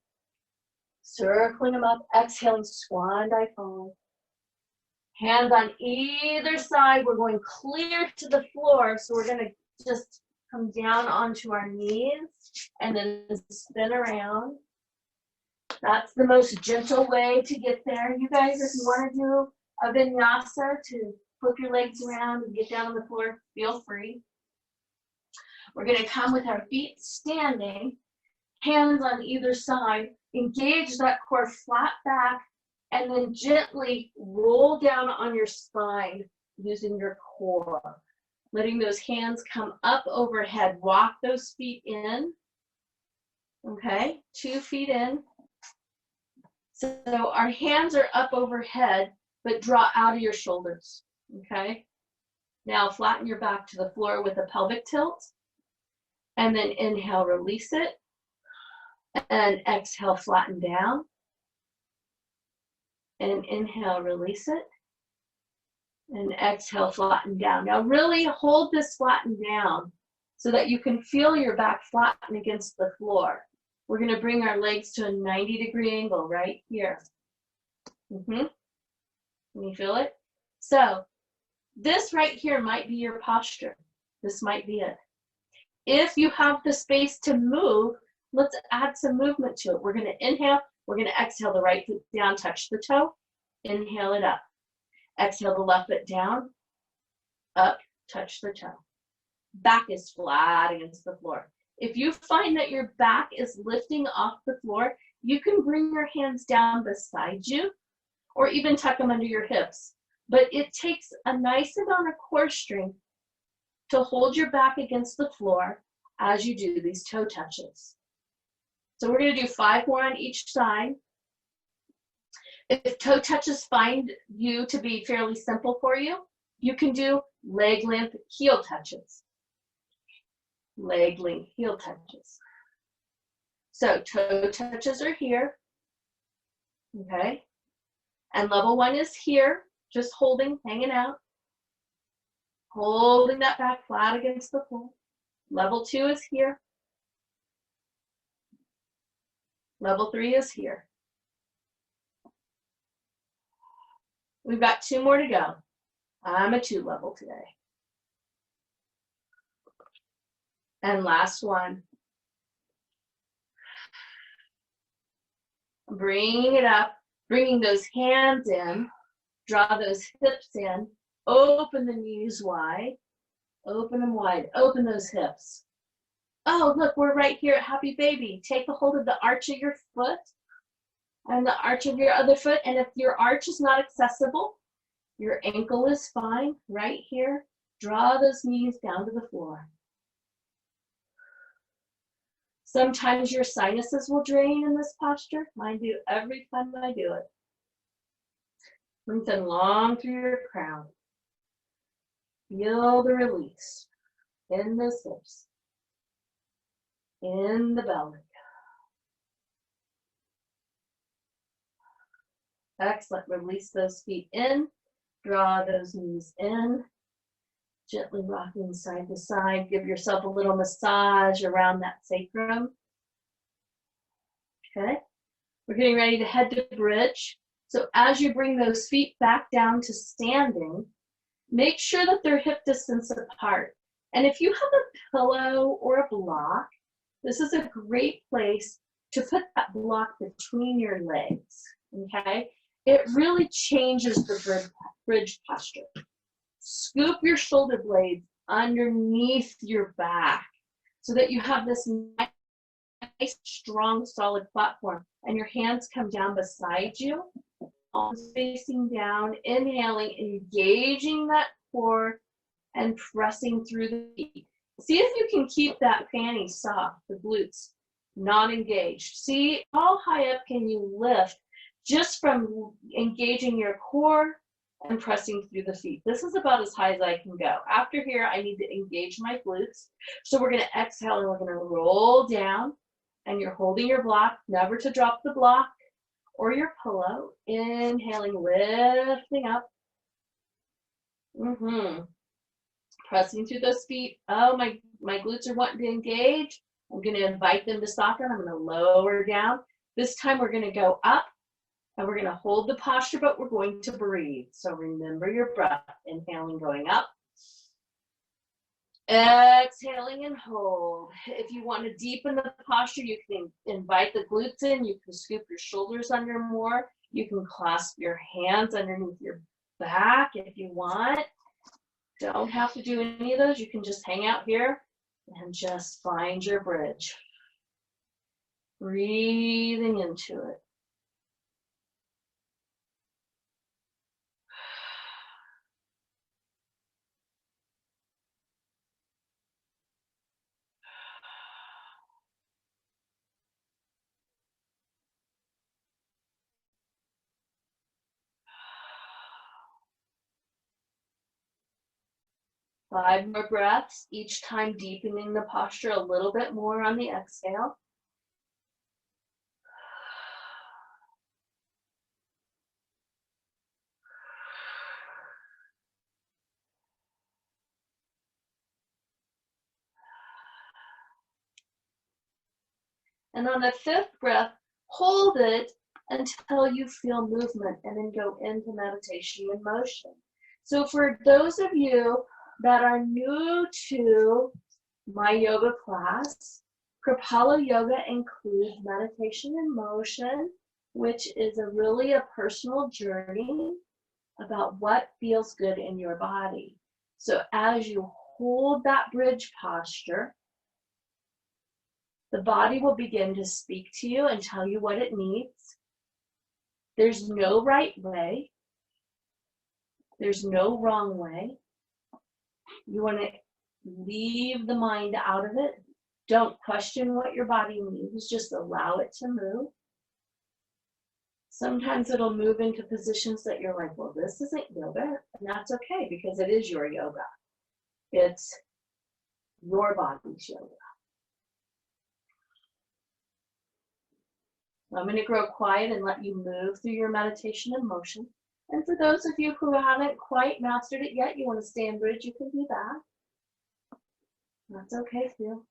circling them up, exhaling, swan dive forward. Hands on either side, we're going clear to the floor, so we're going to just come down onto our knees, and then spin around. That's the most gentle way to get there. You guys, if you want to do a vinyasa to flip your legs around and get down on the floor, feel free. We're going to come with our feet standing, hands on either side, engage that core flat back, and then gently roll down on your spine using your core. Letting those hands come up overhead. Walk those feet in. Okay, 2 feet in. So our hands are up overhead, but draw out of your shoulders. Okay. Now flatten your back to the floor with a pelvic tilt. And then inhale, release it. And exhale, flatten down. And inhale, release it. And exhale, flatten down. Now really hold this flatten down so that you can feel your back flatten against the floor. We're going to bring our legs to a 90-degree angle right here. Can you feel it? So this right here might be your posture. This might be it. If you have the space to move, let's add some movement to it. We're going to inhale. We're going to exhale the right foot down, touch the toe. Inhale it up. Exhale the left foot down, up, touch the toe. Back is flat against the floor. If you find that your back is lifting off the floor, you can bring your hands down beside you or even tuck them under your hips. But it takes a nice amount of core strength to hold your back against the floor as you do these toe touches. So we're going to do 5 more on each side. If toe touches find you to be fairly simple for you, you can do leg length heel touches. Leg length heel touches. So toe touches are here. Okay. And level 1 is here, just holding, hanging out. Holding that back flat against the floor. Level 2 is here. Level 3 is here. We've got 2 more to go. I'm a 2 level today. And last one. Bringing it up, bringing those hands in, draw those hips in, open the knees wide, open them wide, open those hips. Oh, look, we're right here at Happy Baby. Take a hold of the arch of your foot and the arch of your other foot. And if your arch is not accessible, your ankle is fine right here. Draw those knees down to the floor. Sometimes your sinuses will drain in this posture. Mine do every time I do it. Lengthen long through your crown. Feel the release in the hips, in the belly. Excellent. Release those feet in. Draw those knees in. Gently rocking side to side. Give yourself a little massage around that sacrum. Okay. We're getting ready to head to bridge. So as you bring those feet back down to standing, make sure that they're hip distance apart. And if you have a pillow or a block, this is a great place to put that block between your legs. Okay. It really changes the bridge posture. Scoop your shoulder blades underneath your back so that you have this nice, strong, solid platform. And your hands come down beside you, arms facing down, inhaling, engaging that core and pressing through the feet. See if you can keep that fanny soft, the glutes not engaged. See how high up can you lift just from engaging your core and pressing through the feet. This is about as high as I can go. After here, I need to engage my glutes. So we're going to exhale and we're going to roll down, and you're holding your block, never to drop the block or your pillow. Inhaling, lifting up. Pressing through those feet. Oh, my glutes are wanting to engage. I'm going to invite them to soften. I'm going to lower down. This time we're going to go up. And we're going to hold the posture, but we're going to breathe. So remember your breath. Inhaling, going up. Exhaling and hold. If you want to deepen the posture, you can invite the glutes in. You can scoop your shoulders under more. You can clasp your hands underneath your back if you want. Don't have to do any of those. You can just hang out here and just find your bridge. Breathing into it. Five more breaths, each time deepening the posture a little bit more on the exhale. And on the fifth breath, hold it until you feel movement and then go into meditation and motion. So for those of you that are new to my yoga class, Kripalu Yoga includes meditation and motion, which is really a personal journey about what feels good in your body. So as you hold that bridge posture, the body will begin to speak to you and tell you what it needs. There's no right way. There's no wrong way. You want to leave the mind out of it. Don't question what your body needs. Just allow it to move. Sometimes it'll move into positions that you're like, well, this isn't yoga. And that's okay because it is your yoga. It's your body's yoga. I'm going to grow quiet and let you move through your meditation and motion. And for those of you who haven't quite mastered it yet, you want to stay in bridge, you can do that. That's okay too.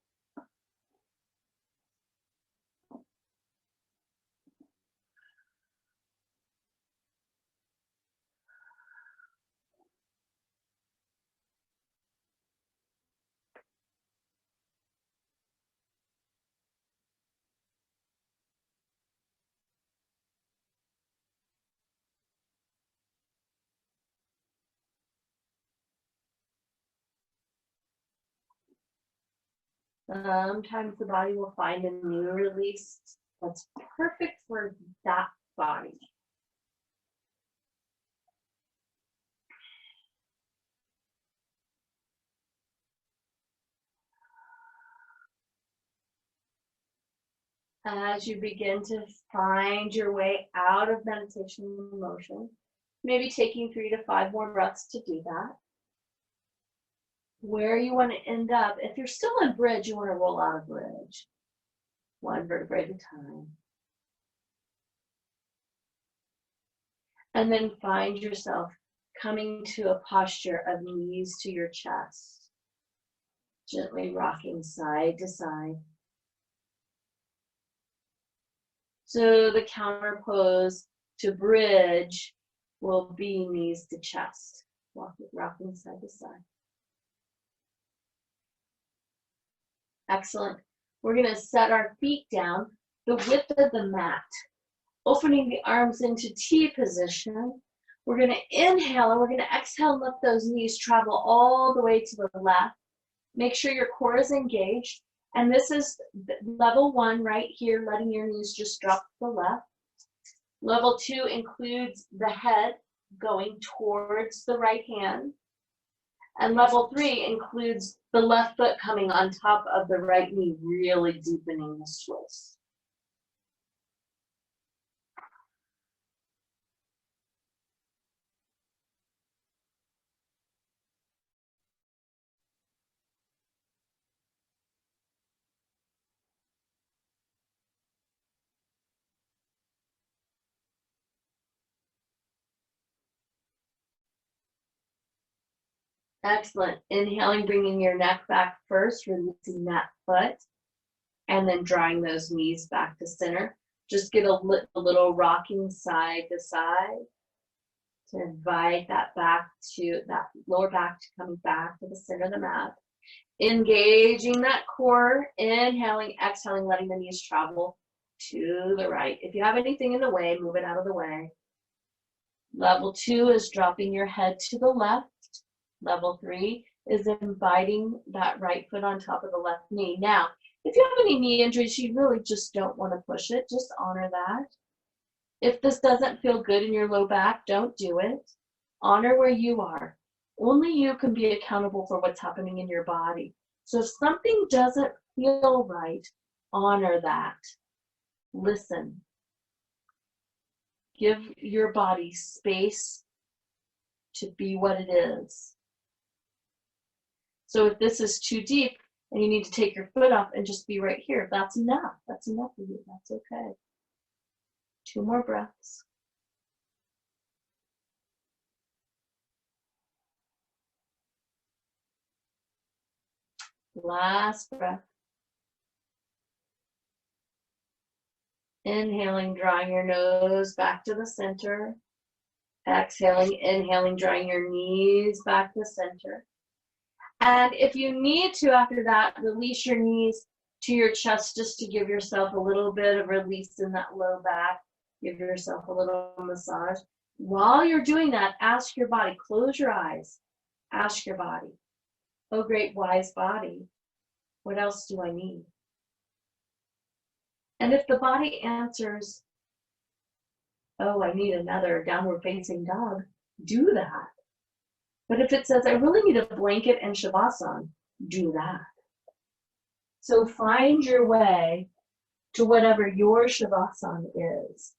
Sometimes the body will find a new release that's perfect for that body. As you begin to find your way out of meditation and motion, maybe taking 3 to 5 more breaths to do that. Where you want to end up, if you're still in bridge, you want to roll out of bridge, 1 vertebrae at a time. And then find yourself coming to a posture of knees to your chest, gently rocking side to side. So the counter pose to bridge will be knees to chest, rocking side to side. Excellent. We're going to set our feet down the width of the mat, opening the arms into T position. We're going to inhale and we're going to exhale and let those knees travel all the way to the left. Make sure your core is engaged. And this is level 1 right here, letting your knees just drop to the left. Level 2 includes the head going towards the right hand. And level 3 includes the left foot coming on top of the right knee, really deepening the twist. Excellent. Inhaling, bringing your neck back first, releasing that foot, and then drawing those knees back to center. Just get a little rocking side to side to invite that back to that lower back to coming back to the center of the mat. Engaging that core, inhaling, exhaling, letting the knees travel to the right. If you have anything in the way, move it out of the way. Level 2 is dropping your head to the left. Level 3 is inviting that right foot on top of the left knee. Now, if you have any knee injuries, you really just don't want to push it. Just honor that. If this doesn't feel good in your low back, don't do it. Honor where you are. Only you can be accountable for what's happening in your body. So if something doesn't feel right, honor that. Listen. Give your body space to be what it is. So if this is too deep and you need to take your foot off and just be right here, that's enough. That's enough for you. That's okay. 2 more breaths. Last breath. Inhaling, drawing your nose back to the center. Exhaling, inhaling, drawing your knees back to the center. And if you need to, after that, release your knees to your chest just to give yourself a little bit of release in that low back. Give yourself a little massage. While you're doing that, ask your body, close your eyes. Ask your body, oh great wise body, what else do I need? And if the body answers, oh, I need another downward facing dog, do that. But if it says, I really need a blanket and shavasana, do that. So find your way to whatever your shavasana is.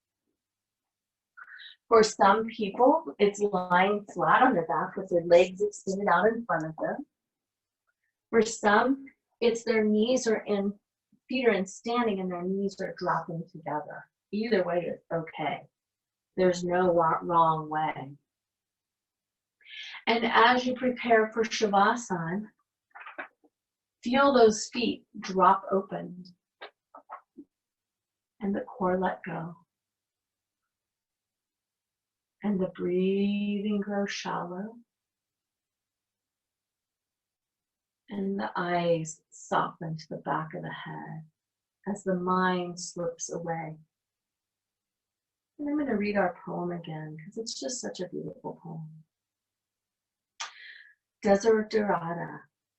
For some people, it's lying flat on their back with their legs extended out in front of them. For some, it's their knees are in, feet are in standing and their knees are dropping together. Either way is okay. There's no wrong way. And as you prepare for Shavasana, feel those feet drop open and the core let go. And the breathing grows shallow. And the eyes soften to the back of the head as the mind slips away. And I'm going to read our poem again because it's just such a beautiful poem. Desterada,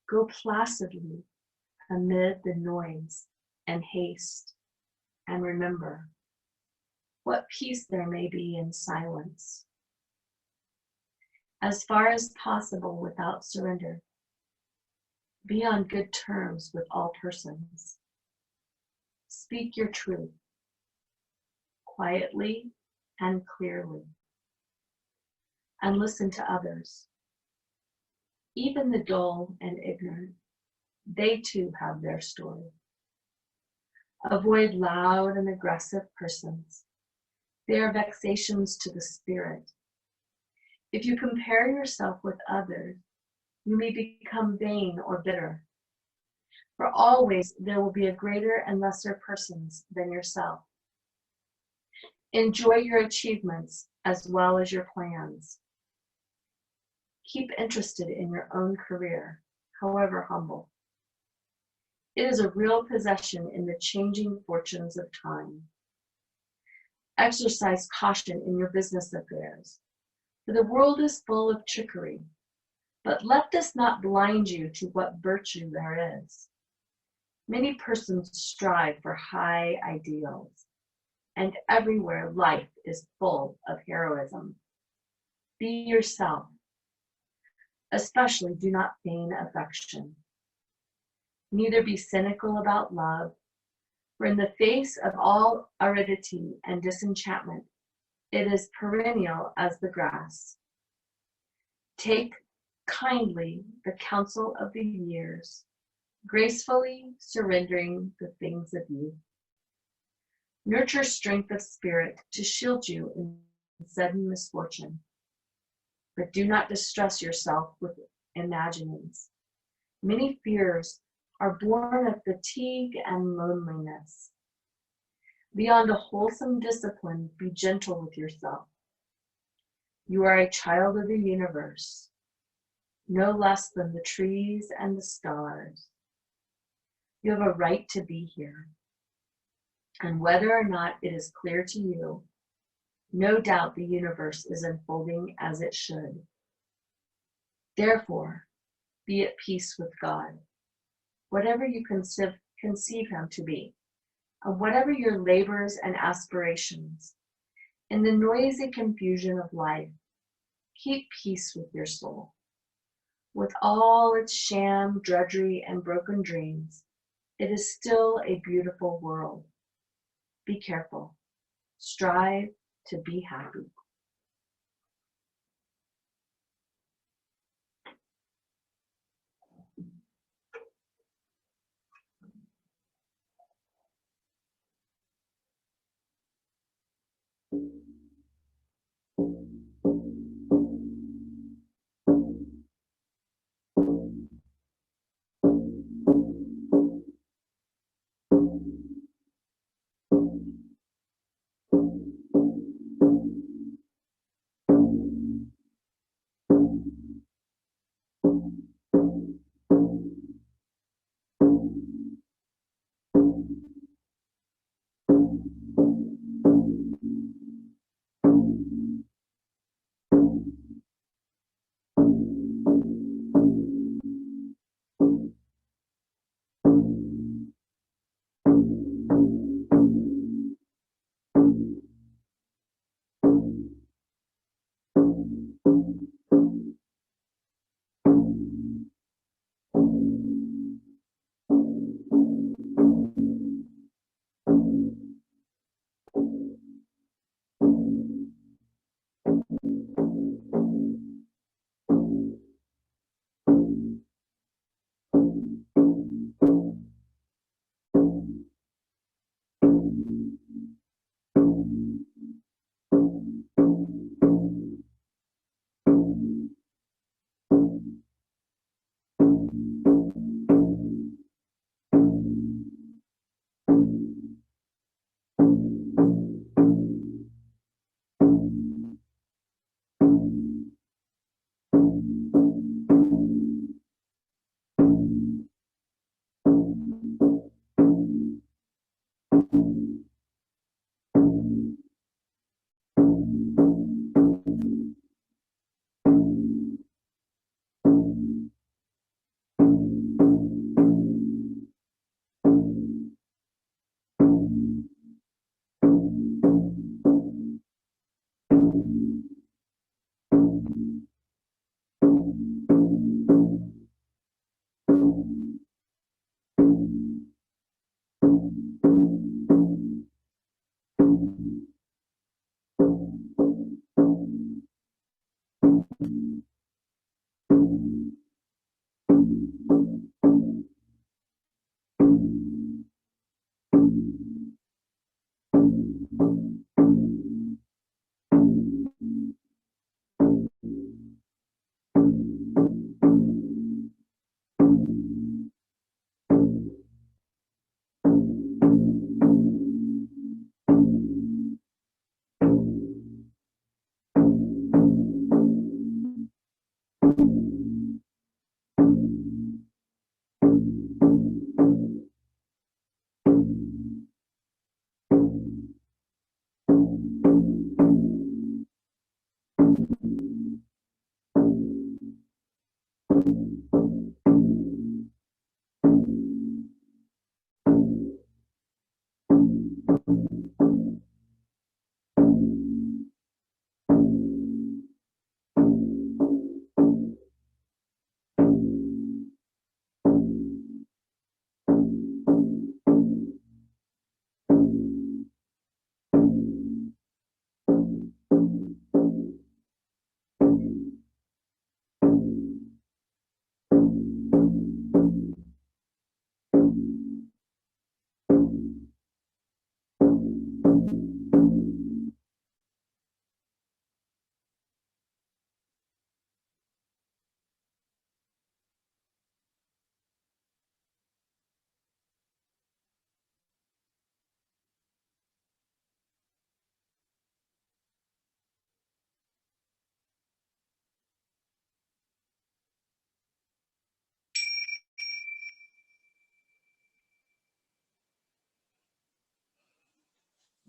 go placidly amid the noise and haste, and remember what peace there may be in silence. As far as possible without surrender, be on good terms with all persons. Speak your truth, quietly and clearly, and listen to others. Even the dull and ignorant, they too have their story. Avoid loud and aggressive persons. They are vexations to the spirit. If you compare yourself with others, you may become vain or bitter. For always there will be a greater and lesser persons than yourself. Enjoy your achievements as well as your plans. Keep interested in your own career, however humble. It is a real possession in the changing fortunes of time. Exercise caution in your business affairs, for the world is full of trickery. But let this not blind you to what virtue there is. Many persons strive for high ideals, and everywhere life is full of heroism. Be yourself. Especially do not feign affection. Neither be cynical about love, for in the face of all aridity and disenchantment, it is perennial as the grass. Take kindly the counsel of the years, gracefully surrendering the things of youth. Nurture strength of spirit to shield you in sudden misfortune. But do not distress yourself with imaginings. Many fears are born of fatigue and loneliness. Beyond a wholesome discipline, be gentle with yourself. You are a child of the universe. no less than the trees and the stars. You have a right to be here. And whether or not it is clear to you, no doubt the universe is unfolding as it should. Therefore, be at peace with God, whatever you conceive him to be, and whatever your labors and aspirations. In the noisy confusion of life, keep peace with your soul. With all its sham, drudgery, and broken dreams, it is still a beautiful world. Be careful. Strive to be happy.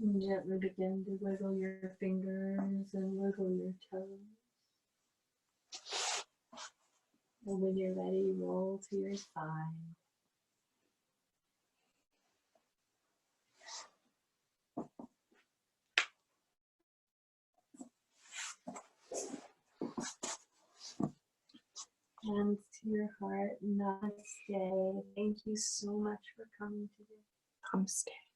And gently begin to wiggle your fingers and wiggle your toes. And when you're ready, roll to your side. Hands to your heart. Namaste. Thank you so much for coming today. Namaste.